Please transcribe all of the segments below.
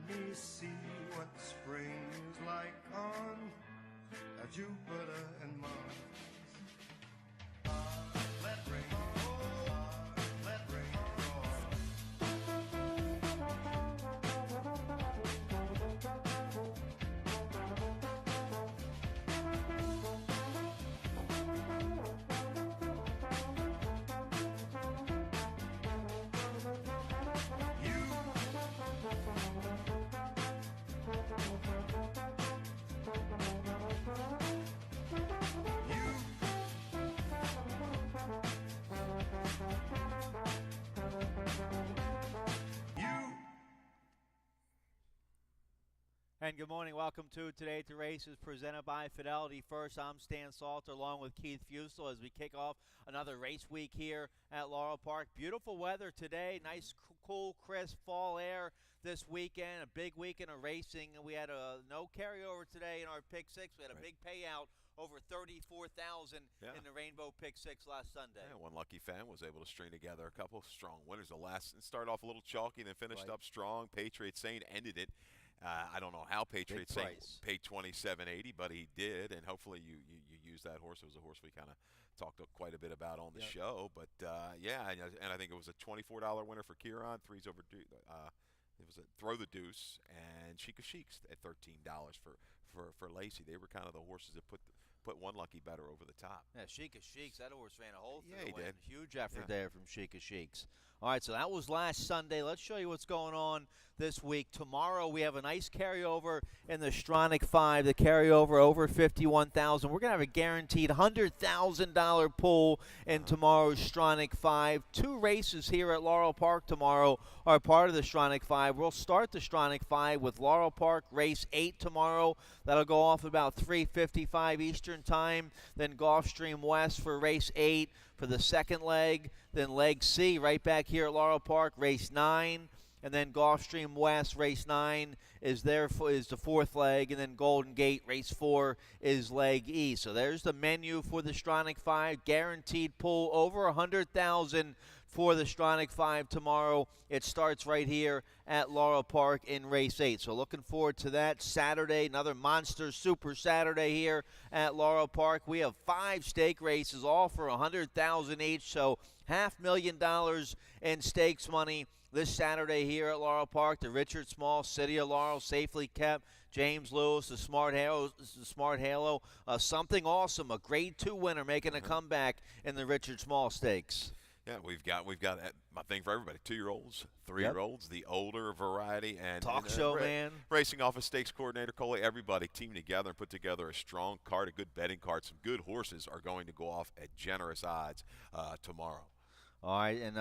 me see what spring is like on Jupiter and Mars. Let rain fall, let rain And good morning. Welcome to Today to Races presented by Fidelity First. I'm Stan Salter along with Keith Fusel as we kick off another race week here at Laurel Park. Beautiful weather today. Nice, cool, crisp fall air this weekend. A big weekend of racing. We had no carryover today in our Pick 6. We had a big payout, over $34,000 in the Rainbow Pick 6 last Sunday. Yeah, one lucky fan was able to string together a couple of strong winners. The last and started off a little chalky, then finished up strong. Patriot Saint ended it. I don't know how Patriot Saint paid $27.80, but he did, and hopefully you use that horse. It was a horse we kind of talked quite a bit about on the show. But yeah, and I think it was a $24 winner for Kieran. Three's over. It was a Throw the Deuce and Sheikah Sheiks at $13 for Lacey. They were kind of the horses that put one lucky better over the top. Yeah, Sheikah Sheiks, that horse ran a hole through the win. Did. Huge effort there from Sheikah Sheiks. All right, so that was last Sunday. Let's show you what's going on this week. Tomorrow we have a nice carryover in the Stronach 5, the carryover over $51,000. We're going to have a guaranteed $100,000 pool in tomorrow's Stronach 5. 2 races here at Laurel Park tomorrow are part of the Stronach 5. We'll start the Stronach 5 with Laurel Park race 8 tomorrow. That'll go off about 3:55 Eastern time. Then Gulfstream West for race 8 for the second leg. Then leg C right back here at Laurel Park, race 9. And then Gulfstream West, race 9, is the 4th leg. And then Golden Gate, race 4, is leg E. So there's the menu for the Stronach 5. Guaranteed pull over $100,000 for the Stronach 5 tomorrow. It starts right here at Laurel Park in race 8. So looking forward to that. Saturday, another monster super Saturday here at Laurel Park. We have 5 stake races, all for $100,000 each. So $500,000 in stakes money this Saturday here at Laurel Park. The Richard Small, City of Laurel, Safely Kept, James Lewis, the Smart Halo, Something Awesome, a Grade 2 winner making a comeback in the Richard Small Stakes. Yeah, we've got my thing for everybody: 2-year-olds, 3-year-olds, the older variety, and talk show man, racing office stakes coordinator Coley. Everybody teamed together and put together a strong card, a good betting card. Some good horses are going to go off at generous odds tomorrow. All right, and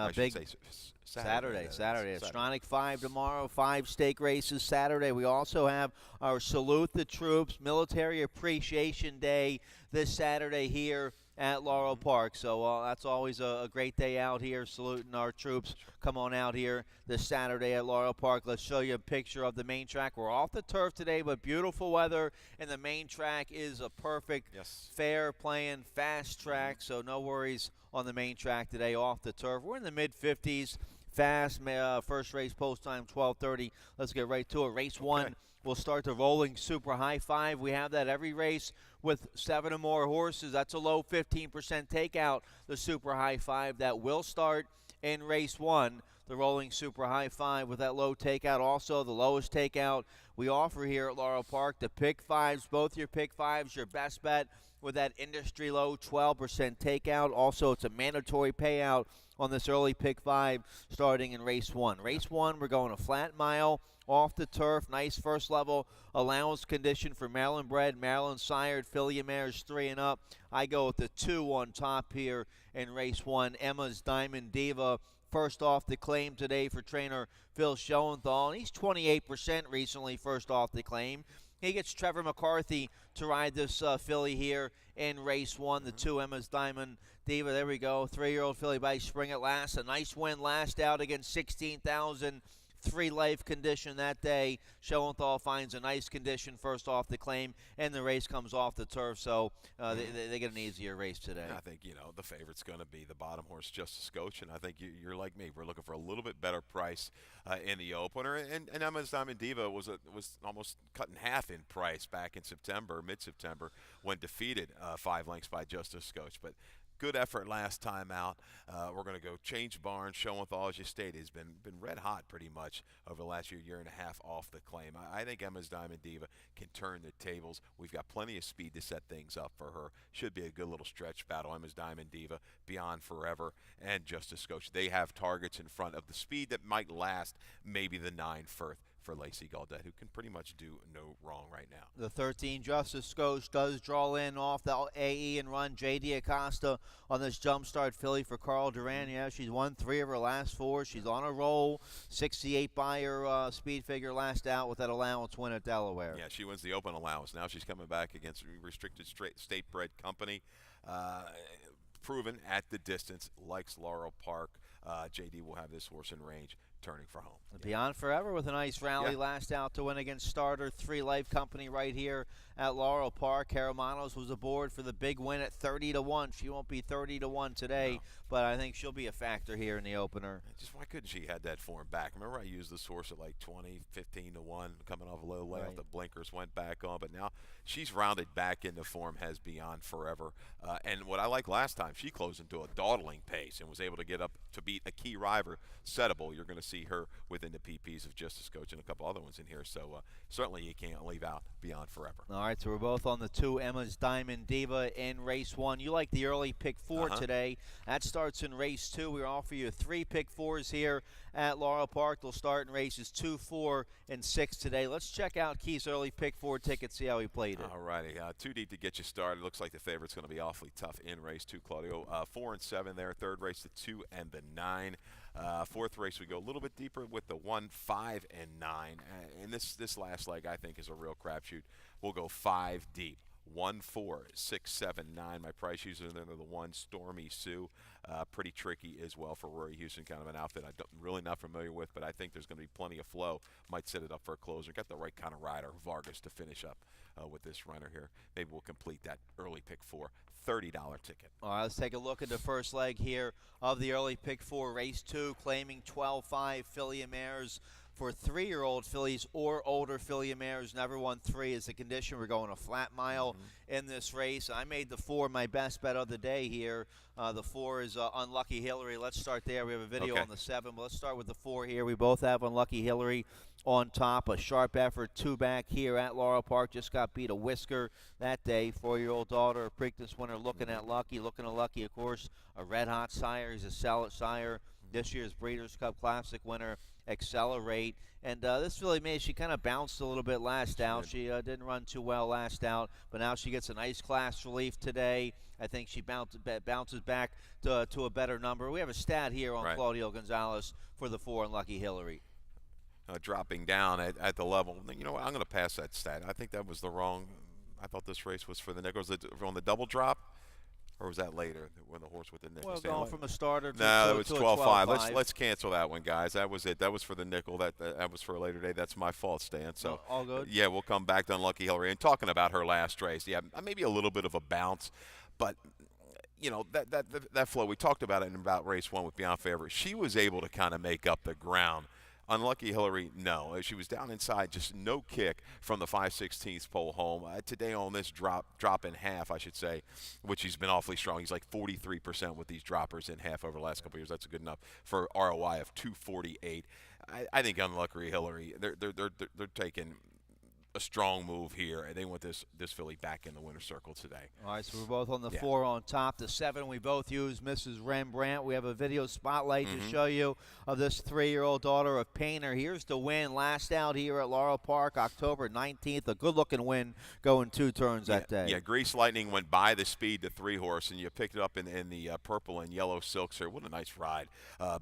Saturday. Stronach 5 tomorrow, 5 stake races Saturday. We also have our Salute the Troops Military Appreciation Day this Saturday here at Laurel Park. So that's always a great day out here, saluting our troops. Come on out here this Saturday at Laurel Park. Let's show you a picture of the main track. We're off the turf today, but beautiful weather, and the main track is a perfect, fair playing, fast track, so no worries on the main track today off the turf. We're in the mid-50s. Fast, first race post time 12:30. Let's get right to it. Race 1 will start the rolling super high 5. We have that every race with 7 or more horses. That's a low 15% takeout. The super high 5 that will start in race 1. The rolling super high 5 with that low takeout. Also the lowest takeout we offer here at Laurel Park. The pick 5s, both your pick 5s, your best bet with that industry low 12% takeout. Also, it's a mandatory payout on this early pick 5 starting in race 1. Race 1, we're going a flat mile off the turf. Nice first level allowance condition for Maryland bred, Maryland sired filly mares 3 and up. I go with the 2 on top here in race 1. Emma's Diamond Diva first off the claim today for trainer Phil Schoenthal, and he's 28% recently first off the claim. He gets Trevor McCarthy to ride this filly here in race 1, the 2 Emma's Diamond Diva. There we go, 3-year-old filly by Spring at Last. A nice win last out against 16,000 3 life condition that day. Schoenthal finds a nice condition first off the claim, and the race comes off the turf, so they get an easier race today. I think, the favorite's going to be the bottom horse, Justice Coach, and I think you're like me. We're looking for a little bit better price in the opener, and Emma's Diamond Diva was almost cut in half in price back in mid-September, when defeated 5 lengths by Justice Coach. But good effort last time out. We're going to go change barns. Schoenthal, as you stated, has been red hot pretty much over the last year and a half off the claim. I think Emma's Diamond Diva can turn the tables. We've got plenty of speed to set things up for her. Should be a good little stretch battle. Emma's Diamond Diva, Beyond Forever, and Justice Coach. They have targets in front of the speed that might last maybe the 9 for Lacey Gaudet, who can pretty much do no wrong right now. The 13 Justice Coach does draw in off the AE and run J.D. Acosta on this jumpstart filly for Carl Duran. Yeah, she's won 3 of her last 4. She's on a roll. 68 by her speed figure last out with that allowance win at Delaware. Yeah, she wins the open allowance. Now she's coming back against restricted state-bred company. Proven at the distance, likes Laurel Park. J.D. will have this horse in range, turning for home. Beyond Forever with a nice rally last out to win against Starter 3 Life Company right here at Laurel Park. Caramanos was aboard for the big win at 30-1. She won't be 30-1 today, but I think she'll be a factor here in the opener. Just why couldn't she had that form back? Remember, I used this horse at like 20, 15-1, coming off a low layoff. The blinkers went back on, but now she's rounded back into form, has Beyond Forever. And what I liked last time, she closed into a dawdling pace and was able to get up to beat a key rival, Settable. You're going to see her within the PPs of Justice Coach and a couple other ones in here. So certainly you can't leave out Beyond Forever. All right, so we're both on the 2 Emma's Diamond Diva in race 1. You like the early pick 4 today. That starts in race 2. We offer you 3 pick 4s here at Laurel Park. They'll start in races 2, 4, and 6 today. Let's check out Keith's early pick 4 ticket, see how he played it. All righty. Too deep to get you started. Looks like the favorite's going to be awfully tough in race 2, Claudio. 4 and 7 there. Third race, the 2 and the 9. Fourth race, we go a little bit deeper with the 1, 5, and 9. And this last leg, I think, is a real crapshoot. We'll go 5 deep. 1, 4, 6, 7, 9. My price user in there, the 1, Stormy Sue. Pretty tricky as well for Rory Houston, kind of an outfit I'm really not familiar with, but I think there's going to be plenty of flow. Might set it up for a closer. Got the right kind of rider, Vargas, to finish up with this runner here. Maybe we'll complete that early pick 4. $30 ticket. All right, let's take a look at the first leg here of the early pick 4, race 2, claiming 12-5 filly mares for 3-year-old fillies or older filly mares. Never won 3 is the condition. We're going a flat mile in this race. I made the 4 my best bet of the day here. The 4 is Unlucky Hillary. Let's start there. We have a video on the 7, but let's start with the 4 here. We both have Unlucky Hillary on top. A sharp effort, 2 back here at Laurel Park. Just got beat a whisker that day. 4-year-old daughter, a Preakness winner, looking at Lucky. Looking at Lucky, of course, a red-hot sire. He's a solid sire. This year's Breeders' Cup Classic winner, Accelerate. And this filly made, she kind of bounced a little bit last out. She didn't run too well last out, but now she gets a nice class relief today. I think she bounces back to a better number. We have a stat here on Claudio Gonzalez for the 4 Unlucky Hillary. Dropping down at the level. You know what? I'm going to pass that stat. I think that was the wrong. I thought this race was for the nickel. Was it on the double drop? Or was that later when the horse with the nickel? Well, going from a starter to that was 12-5. Let's cancel that one, guys. That was it. That was for the nickel. That was for a later day. That's my fault, Stan. So all good. Yeah, we'll come back to Unlucky Hillary and talking about her last race. Yeah, maybe a little bit of a bounce, but that flow. We talked about it in about race 1 with Beyond Forever. She was able to kind of make up the ground. Unlucky Hillary, no. She was down inside, just no kick from the 5/16 pole home. Today on this drop in half, I should say, which he's been awfully strong. He's like 43% with these droppers in half over the last couple of years. That's good enough for ROI of 248. I think Unlucky Hillary, they're taking a strong move here, and they want this filly back in the winner's circle today. All right, so we're both on the 4 on top. The 7, we both use Mrs. Rembrandt. We have a video spotlight to show you of this 3-year-old daughter of Painter. Here's the win last out here at Laurel Park, October 19th. A good-looking win going 2 turns that day. Yeah, Grease Lightning went by the speed to 3-horse, and you picked it up in the purple and yellow silks here. What a nice ride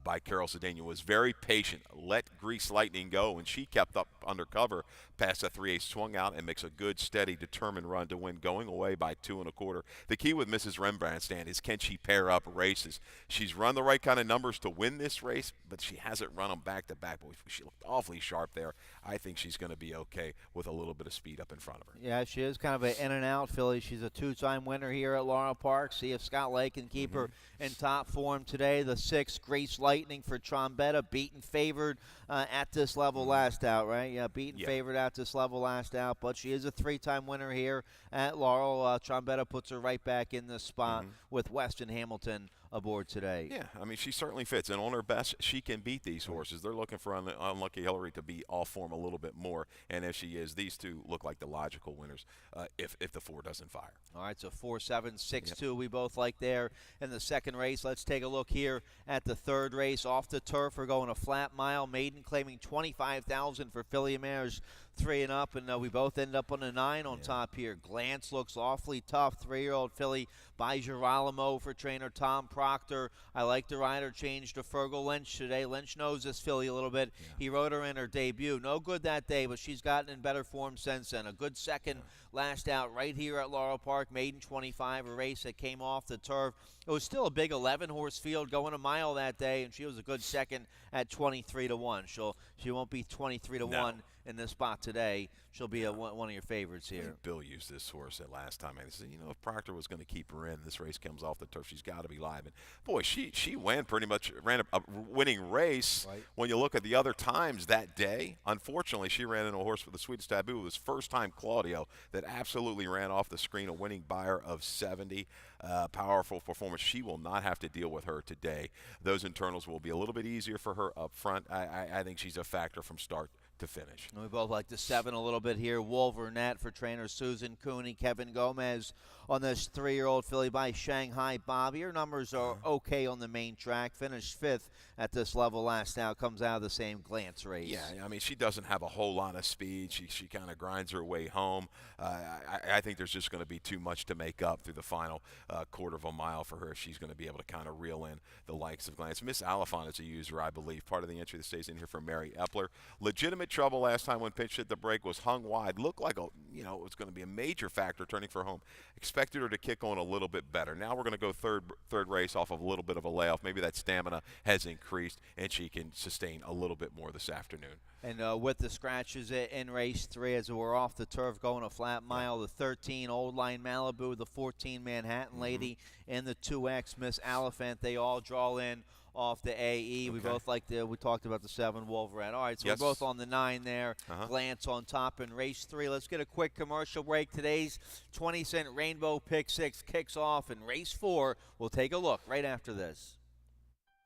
by Carol Cedeno. Was very patient. Let Grease Lightning go, and she kept up undercover past a 3/8 race, swung out and makes a good, steady, determined run to win, going away by 2 1/4. The key with Mrs. Rembrandt is can she pair up races? She's run the right kind of numbers to win this race, but she hasn't run them back-to-back. But she looked awfully sharp there. I think she's going to be okay with a little bit of speed up in front of her. Yeah, she is kind of an in-and-out filly. She's a 2-time winner here at Laurel Park. See if Scott Lake can keep her in top form today. The 6, Grease Lightning for Trombetta, beaten favored at this level last out, right? Yeah, beaten favored at this level last out, but she is a 3-time winner here at Laurel. Trombetta puts her right back in the spot with Weston Hamilton aboard today. Yeah, I mean, she certainly fits, and on her best, she can beat these horses. They're looking for Unlucky Hillary to be off form a little bit more, and if she is, these two look like the logical winners if the 4 doesn't fire. All right, so 4-7, 6-2 we both like there in the second race. Let's take a look here at the third race. Off the turf, we're going a flat mile. Maiden claiming $25,000 for filly mares 3 and up, and we both end up on a 9 on top here. Glance looks awfully tough. 3-year-old filly by Girolamo for trainer Tom Proctor. I like the rider change to Fergal Lynch today. Lynch knows this filly a little bit. He rode her in her debut. No good that day, but she's gotten in better form since then. A good second last out right here at Laurel Park. Maiden 25, a race that came off the turf. It was still a big 11-horse field going a mile that day, and she was a good second at 23-1. She won't be 23-1 in this spot today. She'll be one of your favorites here. Bill used this horse at last time, and he said, if Proctor was going to keep her in, this race comes off the turf, she's got to be live. And boy, she ran a winning race. Right. When you look at the other times that day, unfortunately, she ran in a horse for the Sweetest Taboo. It was first time Claudio that absolutely ran off the screen, a winning buyer of 70. Powerful performance. She will not have to deal with her today. Those internals will be a little bit easier for her up front. I think she's a factor from start to finish. And we both like the 7 a little bit here. Wolvernette for trainer Susan Cooney. Kevin Gomez on this 3-year-old filly by Shanghai Bobby. Her numbers are okay on the main track. Finished 5th at this level last out. Comes out of the same Glance race. Yeah, I mean, she doesn't have a whole lot of speed. She kind of grinds her way home. I think there's just going to be too much to make up through the final quarter of a mile for her if she's going to be able to kind of reel in the likes of Glance. Miss Alifant is a user, I believe. Part of the entry that stays in here for Mary Epler. Legitimate trouble last time when pitched at the break, was hung wide. Looked like it was going to be a major factor turning for home. Expected her to kick on a little bit better. Now we're going to go third race off of a little bit of a layoff. Maybe that stamina has increased and she can sustain a little bit more this afternoon. And with the scratches in race 3, as we're off the turf going a flat mile, the 13 Old Line Malibu, the 14 Manhattan Lady, and the 2X Miss Alifant, they all draw in off the AE. We both like we talked about the 7 Wolverine. All right, so we're both on the 9 there. Glance on top in race 3. Let's get a quick commercial break. Today's 20-cent Rainbow Pick 6 kicks off in race 4. We'll take a look right after this.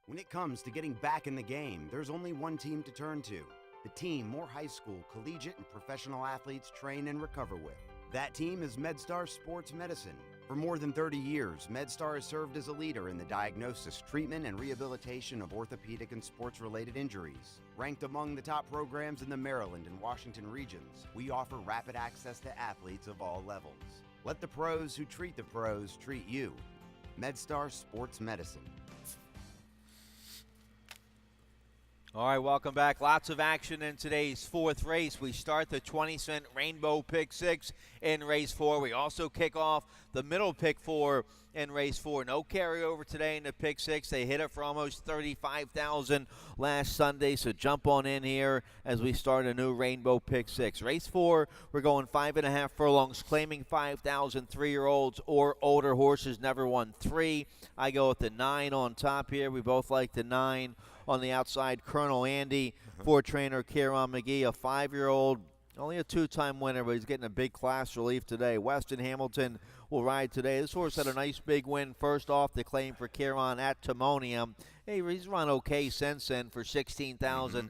When it comes to getting back in the game, there's only one team to turn to. The team more high school, collegiate, and professional athletes train and recover with. That team is MedStar Sports Medicine. For more than 30 years, MedStar has served as a leader in the diagnosis, treatment, and rehabilitation of orthopedic and sports-related injuries. Ranked among the top programs in the Maryland and Washington regions, we offer rapid access to athletes of all levels. Let the pros who treat the pros treat you. MedStar Sports Medicine. All right, welcome back. Lots of action in today's 4th race. We start the 20-cent Rainbow Pick 6 in race 4. We also kick off the middle Pick 4 in race 4. No carryover today in the Pick 6. They hit it for almost $35,000 last Sunday, so jump on in here as we start a new Rainbow Pick 6. Race 4, we're going 5.5 furlongs, claiming 5,000 3-year-olds or older horses, never won 3. I go with the 9 on top here. We both like the 9. On the outside, Colonel Andy for trainer Kieran McGee, a 5-year-old, only a 2-time winner, but he's getting a big class relief today. Weston Hamilton will ride today. This horse had a nice big win first off the claim for Kieran at Timonium. Hey, he's run okay since then for $16,000.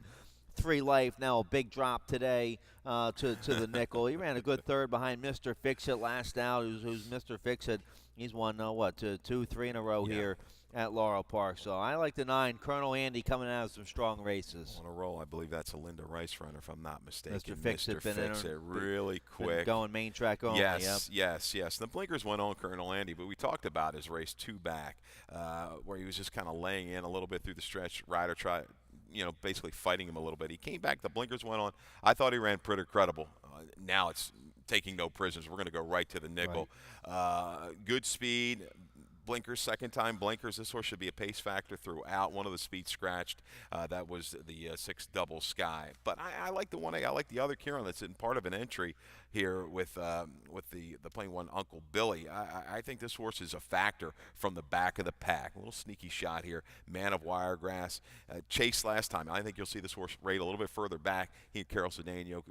3 life. Now a big drop today to the nickel. He ran a good third behind Mr. Fix-It last out. Who's Mr. Fix-It? He's won, 2, 3 in a row here at Laurel Park. So I like the 9, Colonel Andy, coming out of some strong races. On a roll, I believe that's a Linda Rice runner, if I'm not mistaken. Mr. Fix-It, really quick. Going main track only. Yes. The blinkers went on Colonel Andy, but we talked about his race 2 back, where he was just kind of laying in a little bit through the stretch. Rider basically fighting him a little bit. He came back. The blinkers went on. I thought he ran pretty credible. Now it's taking no prisoners. We're going to go right to the nickel. Right. Good speed. Blinkers, second time blinkers. This horse should be a pace factor throughout. One of the speed scratched. That was the 6 Double Sky. But I like the 1A. I like the other Kieran that's in part of an entry here with the plain one Uncle Billy. I think this horse is a factor from the back of the pack. A little sneaky shot here. Man of Wiregrass. Chased last time. I think you'll see this horse rate a little bit further back. He and Carol Cedeno,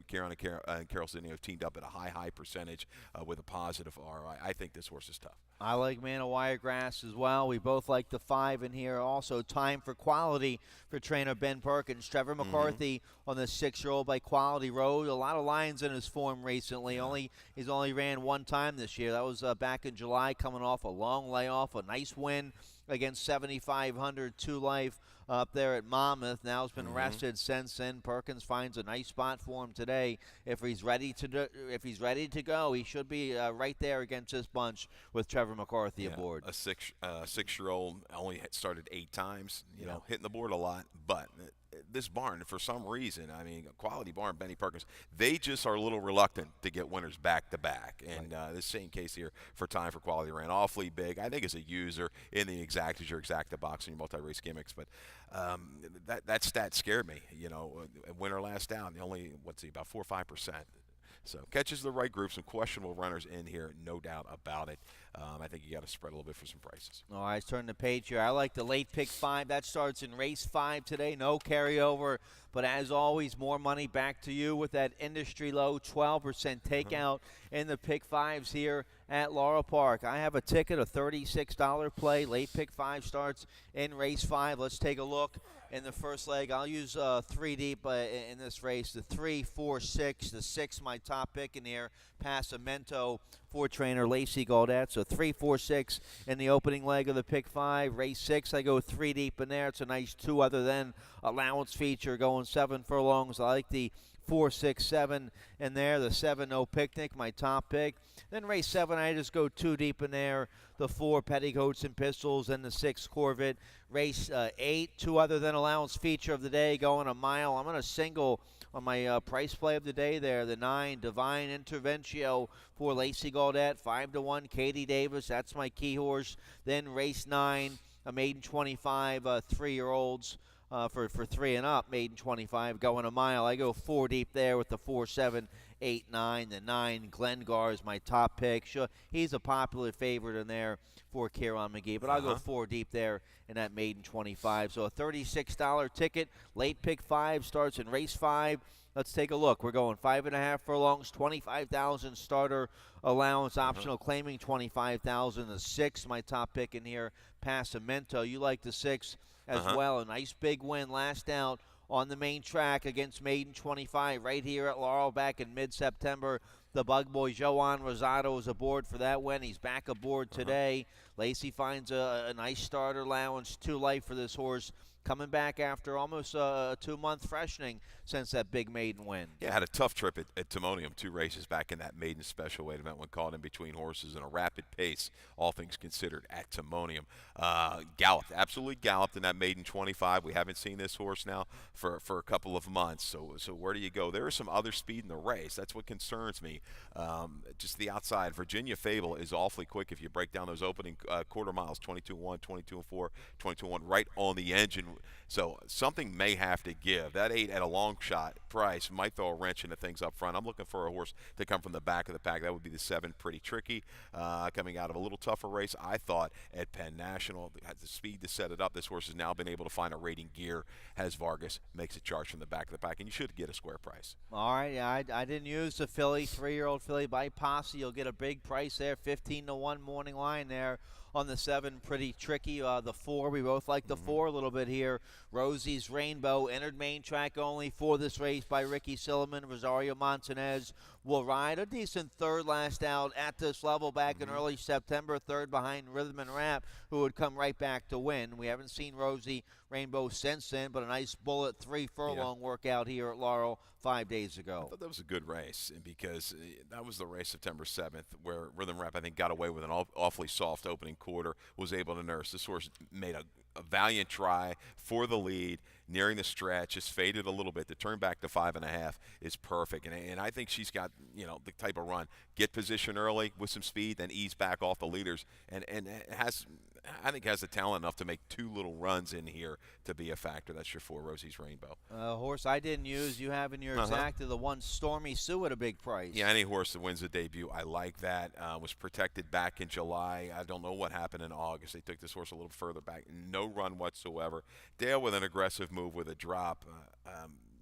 and Carol Cedeno teamed up at a high percentage with a positive ROI. I think this horse is tough. I like Man of Wiregrass as well. We both like the 5 in here. Also, Time for Quality for trainer Ben Perkins. Trevor McCarthy on the 6-year-old by Quality Road. A lot of lines in his form recently. He's only ran one time this year. That was back in July, coming off a long layoff. A nice win against 7,500 Two Life up there at Monmouth. Now has been rested since then. Perkins finds a nice spot for him today. If he's ready to go, he should be right there against this bunch with Trevor McCarthy aboard. A 6-year-old only started 8 times. You know, hitting the board a lot, but this barn, for some reason, I mean, Quality Barn, Benny Perkins, they just are a little reluctant to get winners back-to-back. And the same case here for Time for Quality. Ran awfully big. I think as a user in the exactas, your exacta box and your multi-race gimmicks. But that stat scared me. Winner last down, only, about 4 or 5%. So catches the right group, some questionable runners in here, no doubt about it. I think you got to spread a little bit for some prices. All right, let's turn the page here. I like the late pick 5. That starts in race 5 today. No carryover. But as always, more money back to you with that industry low 12% takeout in the pick 5s here at Laurel Park. I have a ticket, a $36 play. Late pick 5 starts in race 5. Let's take a look in the first leg. I'll use 3 deep in this race. The 3, 4, 6. The 6, my top pick in here. Passamento for trainer Lacey Gaudette. So 3, 4, 6 in the opening leg of the pick 5. Race 6, I go 3 deep in there. It's a nice 2 other than allowance feature going 7 furlongs. I like the 4, 6, 7 in there. The 7, No Picnic, my top pick. Then race 7, I just go 2 deep in there. The 4, Petticoats and Pistols, and the 6, Corvette. Race 8, 2 other than allowance feature of the day, going a mile. I'm going to single on my price play of the day there. The 9, Divine Interventio for Lacey Gaudette. 5-1, Katie Davis. That's my key horse. Then race 9, a maiden 25, 3-year-olds. For 3 and up, maiden 25, going a mile. I go 4 deep there with the 4, 7, 8, 9. The 9, Glengar is my top pick. Sure, he's a popular favorite in there for Kieran McGee, but I'll go 4 deep there in that maiden 25. So a $36 ticket. Late pick 5 starts in race 5. Let's take a look. We're going 5.5 furlongs, 25,000 starter allowance, optional claiming 25,000. The 6, my top pick in here, Passamento. You like the 6 as well. A nice big win last out on the main track against maiden 25 right here at Laurel back in mid-September. The bug boy Joan Rosado is aboard for that win. He's back aboard today. Lacey finds a nice starter allowance, 2 life for this horse, coming back after almost a 2-month freshening since that big maiden win. Yeah, had a tough trip at Timonium, 2 races back in that maiden special weight event when caught in between horses in a rapid pace, all things considered, at Timonium. Galloped, absolutely galloped in that maiden 25. We haven't seen this horse now for a couple of months, so where do you go? There is some other speed in the race. That's what concerns me. Just the outside. Virginia Fable is awfully quick if you break down those opening quarter miles, 22-1, 22-4, 22-1, right on the engine. So something may have to give. That 8 at a long shot price might throw a wrench into things up front. I'm looking for a horse to come from the back of the pack. That would be the 7, Pretty Tricky, coming out of a little tougher race. I thought at Penn National has the speed to set it up. This horse has now been able to find a rating gear. Has Vargas, makes a charge from the back of the pack, and you should get a square price. All right, yeah, I didn't use the filly, 3-year-old filly by Posse. You'll get a big price there, 15-1 morning line there on the 7, Pretty Tricky. The 4, we both like the 4 a little bit here. Rosie's Rainbow, entered main track only for this race by Ricky Silliman. Rosario Montanez will ride a decent 3rd last out at this level back in early September, 3rd behind Rhythm and Rap, who would come right back to win. We haven't seen Rosie Rainbow since then, but a nice bullet 3 furlong workout here at Laurel 5 days ago. I thought that was a good race, and because that was the race September 7th where Rhythm Rap, I think, got away with an awfully soft opening quarter, was able to nurse. This horse made a a valiant try for the lead. Nearing the stretch, just faded a little bit. The turn back to 5.5 is perfect, and I think she's got the type of run. Get position early with some speed, then ease back off the leaders, and I think has the talent enough to make 2 little runs in here to be a factor. That's your 4 Rosie's Rainbow. Horse I didn't use. You have in your exacta the one Stormy Sue at a big price. Yeah, any horse that wins the debut, I like that. Was protected back in July. I don't know what happened in August. They took this horse a little further back. No run whatsoever. Dale with an aggressive move with a drop.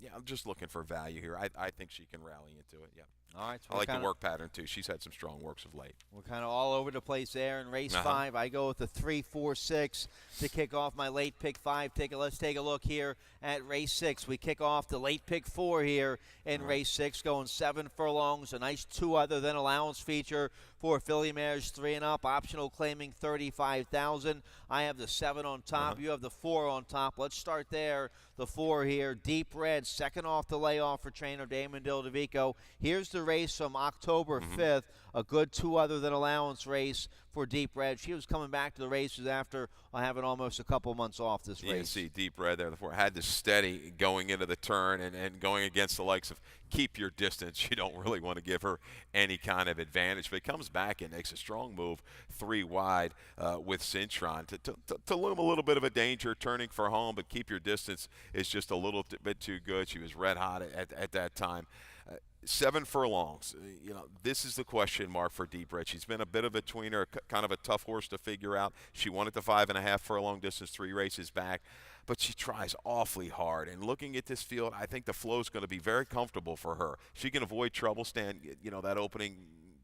Yeah, I'm just looking for value here. I think she can rally into it. Yeah. All right. So I like the work pattern too. She's had some strong works of late. We're kind of all over the place there in race 5. I go with the 3, 4, 6 to kick off my late pick 5 ticket. Let's take a look here at race 6. We kick off the late pick 4 here in race 6, going 7 furlongs. A nice 2 other than allowance feature for filly mares 3 and up. Optional claiming $35,000. I have the 7 on top. You have the 4 on top. Let's start there. The 4 here, Deep Red, second off the layoff for trainer Damon Dildovico. Here's the race from October 5th, a good 2 other than allowance race for Deep Red. She was coming back to the races after having almost a couple months off this race. You can see Deep Red there. The 4 had to steady going into the turn and going against the likes of keep your distance. You don't really want to give her any kind of advantage. But it comes back and makes a strong move 3 wide with Cintron to loom a little bit of a danger turning for home, but keep your distance is just a little bit too good. She was red hot at that time. 7 furlongs. This is the question mark for Deep Red. She's been a bit of a tweener, kind of a tough horse to figure out. She won at the 5.5 furlong distance 3 races back, but she tries awfully hard. And looking at this field, I think the flow is going to be very comfortable for her. She can avoid trouble stand, that opening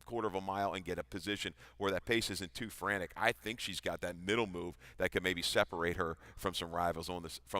quarter of a mile and get a position where that pace isn't too frantic. I think she's got that middle move that could maybe separate her from some rivals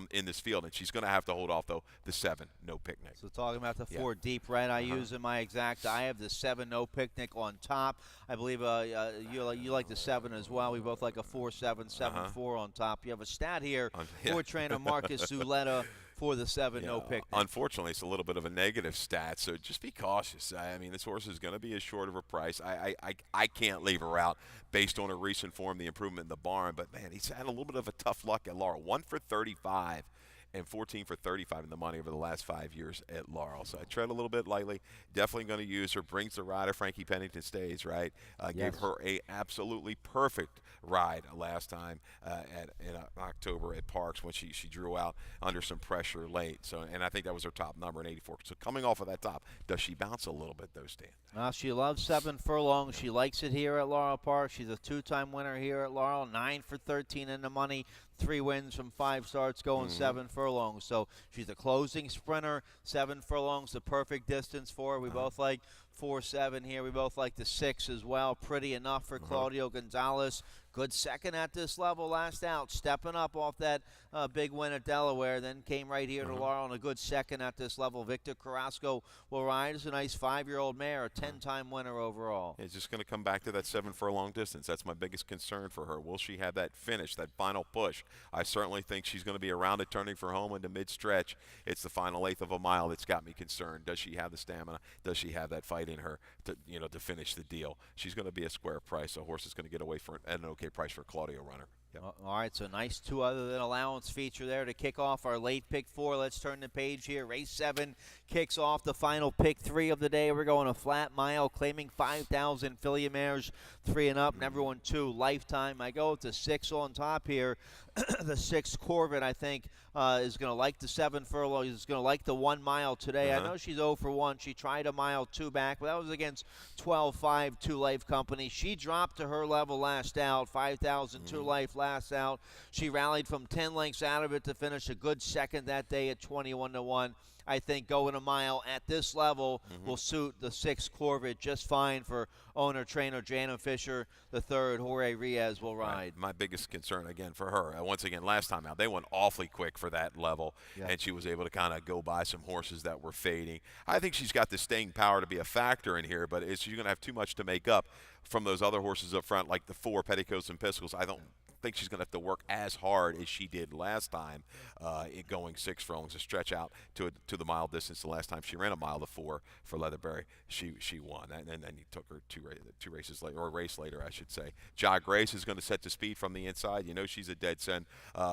in this field, and she's going to have to hold off though the 7 No Picnic. So talking about the 4 Deep Red, I use in my exact. I have the 7 No Picnic on top. I believe you like the 7 as well. We both like a 4-7, 7-4 on top. You have a stat here for trainer Marcus Zuleta for the 7 No Picnic. Unfortunately, it's a little bit of a negative stat, so just be cautious. I mean, this horse is going to be as short of a price. I can't leave her out based on her recent form, the improvement in the barn, but, man, he's had a little bit of a tough luck at Laurel. 1 for 35 and 14 for 35 in the money over the last 5 years at Laurel. So I tread a little bit lightly. Definitely going to use her. Brings the rider. Frankie Pennington stays, right? Gave her a absolutely perfect ride last time in October at Parks when she drew out under some pressure late. So, and I think that was her top number in 84. So coming off of that top, does she bounce a little bit, though, Stan? She loves 7 furlongs. She likes it here at Laurel Park. She's a 2-time winner here at Laurel. 9 for 13 in the money. 3 wins from 5 starts, going 7 furlongs. So she's a closing sprinter. 7 furlongs, the perfect distance for her. We both like 4-7 here. We both like the 6 as well. Pretty enough for Claudio Gonzalez. Good second at this level last out, stepping up off that big win at Delaware, then came right here to Laurel and a good second at this level. Victor Carrasco will ride as a nice 5-year-old mare, a 10-time winner overall. It's just going to come back to that 7 furlong distance. That's my biggest concern for her. Will she have that finish, that final push? I certainly think she's going to be around it, turning for home into mid-stretch. It's the final 1/8 of a mile that's got me concerned. Does she have the stamina? Does she have that fight in her to finish the deal? She's going to be a square price. A horse is going to get away for an okay price for Claudio Runner. Yep. All right, so nice 2 other than allowance feature there to kick off our late pick 4. Let's turn the page here. Race 7 kicks off the final pick 3 of the day. We're going a flat mile, claiming 5,000 filly mares 3 and up, and everyone 2 lifetime. I go with the 6 on top here. The 6 Corvette, I think, is going to like the 7 furlong. Is going to like the 1 mile today. I know she's 0 for 1. She tried a mile 2 back, but that was against 12-5 2 Life Company. She dropped to her level last out, 5,000 2 Life last out. She rallied from 10 lengths out of it to finish a good second that day at 21-1. I think going a mile at this level will suit the 6 Corvette just fine for owner-trainer Jana Fisher. The 3rd, Jorge Riaz, will ride. My biggest concern, again, for her, once again, last time out, they went awfully quick for that level, and she was able to kind of go by some horses that were fading. I think she's got the staying power to be a factor in here, but she's going to have too much to make up from those other horses up front, like the 4 Petticoats and Pistols. I don't think she's going to have to work as hard as she did last time in going 6 furlongs to stretch out to the mile distance. The last time she ran a mile to 4 for Leatherbury, she won. And then he took her two races later, or a race later, I should say. Ja Grace is going to set the speed from the inside. You know she's a dead send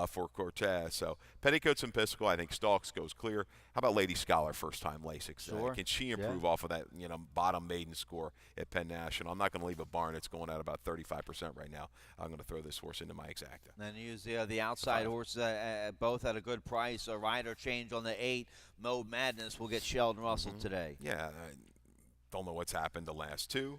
for Cortez. So Petticoats and Piscal, I think Stalks goes clear. How about Lady Scholar, first-time Lasix? Sure. Can she improve off of that bottom maiden score at Penn National? I'm not going to leave a barn. It's going at about 35% right now. I'm going to throw this horse into my exacta. Then use the outside horses both at a good price. A rider change on the 8. Mode Madness will get Sheldon Russell today. Yeah, I don't know what's happened the last 2.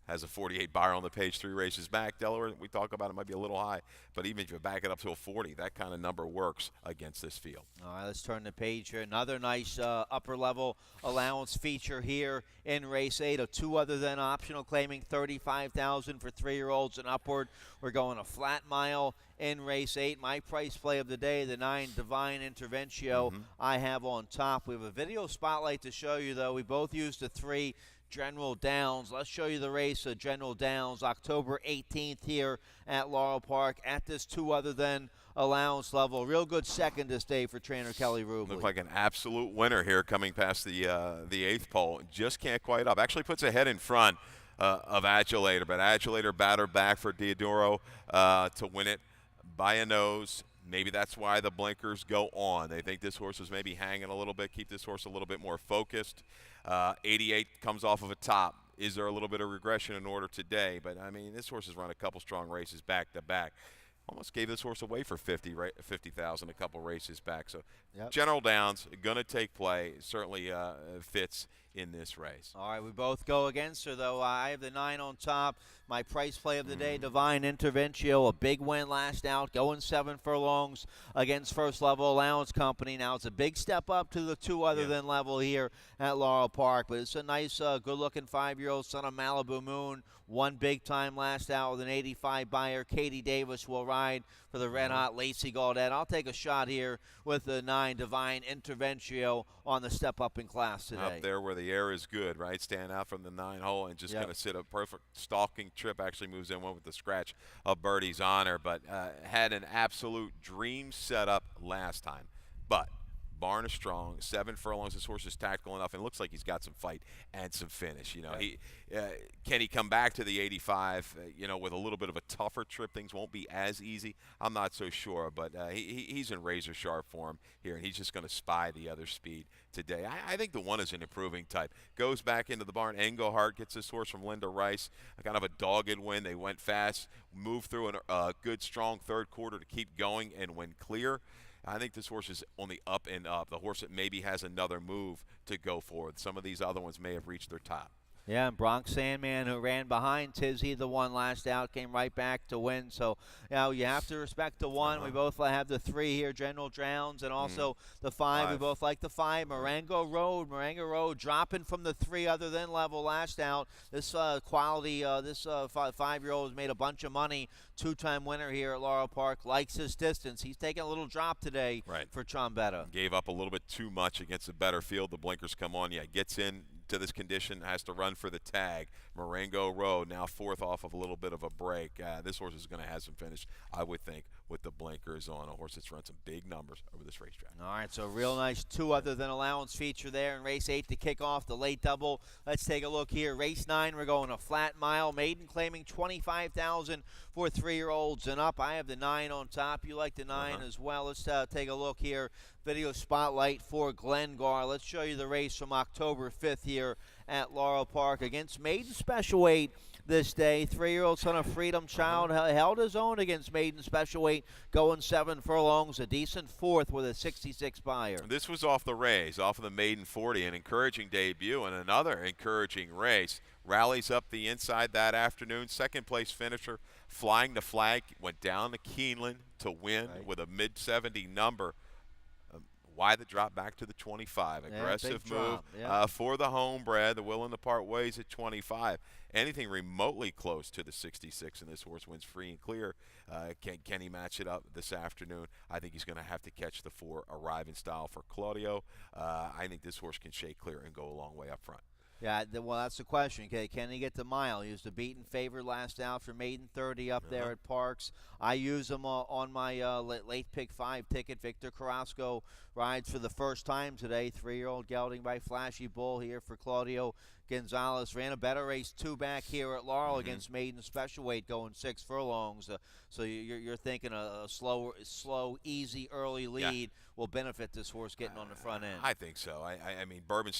Has a 48 buyer on the page, 3 races back. Delaware, we talk about it, might be a little high, but even if you back it up to a 40, that kind of number works against this field. All right, let's turn the page here. Another nice upper-level allowance feature here in race 8. A 2 other than optional, claiming $35,000 for 3-year-olds and upward. We're going a flat mile in race 8. My price play of the day, the 9 Divine Interventio, I have on top. We have a video spotlight to show you, though. We both used the 3 General Downs. Let's show you the race of General Downs, October 18th here at Laurel Park at this 2 other than allowance level. Real good second this day for trainer Kelly Rubley. Looks like an absolute winner here coming past the 8th pole. Just can't quite up. Actually puts a head in front of Adulator, but Adulator battered back for Diodoro to win it by a nose. Maybe that's why the blinkers go on. They think this horse is maybe hanging a little bit, keep this horse a little bit more focused. 88 comes off of a top. Is there a little bit of regression in order today? But, I mean, this horse has run a couple strong races back-to-back. Almost gave this horse away for $50,000 a couple races back. So General Downs going to take play. Certainly fits in this race. All right, we both go against her, though. I have the 9 on top. My price play of the day, Divine Interventio, a big win last out, going 7 furlongs against First Level Allowance Company. Now it's a big step up to the 2 other than level here at Laurel Park, but it's a nice, good-looking 5-year-old son of Malibu Moon. Won big time last out with an 85 buyer. Katie Davis will ride for the Red Hot Lacey Gaudet. I'll take a shot here with the 9 Divine Interventio on the step up in class today. Up there where the air is good, right? Stand out from the 9 hole and just going to sit a perfect stalking trip. Actually moves in one with the scratch of Birdie's Honor, but had an absolute dream setup last time. But barn is strong, 7 furlongs. This horse is tactical enough, and it looks like he's got some fight and some finish. You know, can he come back to the 85? With a little bit of a tougher trip, things won't be as easy. I'm not so sure, but he's in razor sharp form here, and he's just going to spy the other speed today. I think the 1 is an improving type. Goes back into the barn. Engelhardt gets this horse from Linda Rice. Kind of a dogged win. They went fast, moved through a good, strong third quarter to keep going and win clear. I think this horse is on the up and up. The horse that maybe has another move to go forward. Some of these other ones may have reached their top. Yeah, and Bronx Sandman, who ran behind Tizzy, the 1 last out, came right back to win. So, you have to respect the 1. We both have the 3 here, General Downs, and also the 5. We both like the 5. Marengo Road dropping from the 3 other than level last out. This quality, this 5-year-old has made a bunch of money. 2-time winner here at Laurel Park. Likes his distance. He's taking a little drop today for Trombetta. Gave up a little bit too much against a better field. The blinkers come on. Gets in to this condition, has to run for the tag. Marengo Road now 4th off of a little bit of a break. This horse is going to have some finish, I would think, with the blinkers on. A horse that's run some big numbers over this racetrack. All right, so real nice 2 other than allowance feature there in race 8 to kick off the late double. Let's take a look here. Race 9, we're going a flat mile. Maiden claiming $25,000 for 3-year-olds and up. I have the 9 on top. You like the 9 as well. Let's take a look here. Video spotlight for Glengar. Let's show you the race from October 5th here at Laurel Park against Maiden Special Weight this day. 3-year-old son of Freedom Child held his own against Maiden Special Weight, going 7 furlongs, a decent 4th with a 66 buyer. This was off the race, off of the Maiden 40, an encouraging debut and another encouraging race. Rallies up the inside that afternoon. 2nd place finisher, flying the flag, went down to Keeneland to win with a mid-70 number. Why the drop back to the 25? Aggressive move for the homebred. The willing to part ways at 25. Anything remotely close to the 66, and this horse wins free and clear. Can he match it up this afternoon? I think he's going to have to catch the 4, Arrive in Style for Claudio. I think this horse can shake clear and go a long way up front. Yeah, well, that's the question. Okay, can he get the mile? He was the beaten favorite last out for maiden 30 up there at Parks. I use him on my late pick 5 ticket. Victor Carrasco rides for the first time today. 3-year-old gelding by Flashy Bull here for Claudio Gonzalez. Ran a better race 2 back here at Laurel against maiden special weight going 6 furlongs. So you're thinking a slow, easy, early lead will benefit this horse getting on the front end. I think so. I mean, Bourbon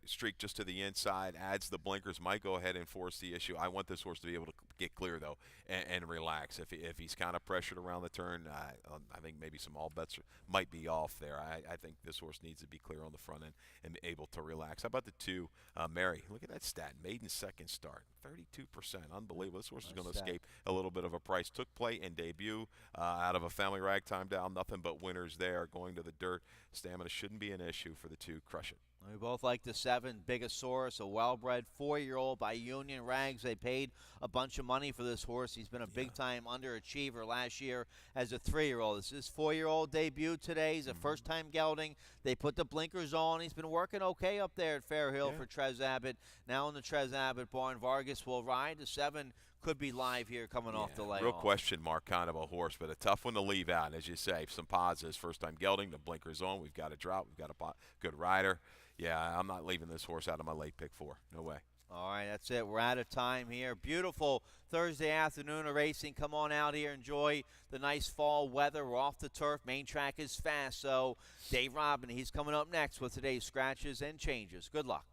Streak just to the inside, adds the blinkers, might go ahead and force the issue. I want this horse to be able to get clear, though, and relax. If he's kind of pressured around the turn, I think maybe some all bets might be off there. I think this horse needs to be clear on the front end and able to relax. How about the 2, Mary? Look at that stat. Maiden second start, 32%. Unbelievable. This horse is going to escape a little bit of a price. Took play and debut out of a family ragtime down. Nothing but winners there. Going to the dirt. Stamina shouldn't be an issue for the 2. Crush it. We both like the 7, Bigosaurus, a well-bred 4-year-old by Union Rags. They paid a bunch of money for this horse. He's been a big-time underachiever last year as a 3-year-old. This is his 4-year-old debut today. He's a first-time gelding. They put the blinkers on. He's been working okay up there at Fair Hill for Trez Abbott. Now in the Trez Abbott barn, Vargas will ride. The 7 could be live here coming off the layoff. Real question mark kind of a horse, but a tough one to leave out. As you say, some positives. First-time gelding, the blinkers on. We've got a drop. We've got a good rider. Yeah, I'm not leaving this horse out of my late pick 4. No way. All right, that's it. We're out of time here. Beautiful Thursday afternoon of racing. Come on out here. Enjoy the nice fall weather. We're off the turf. Main track is fast. So Dave Robin, he's coming up next with today's scratches and changes. Good luck.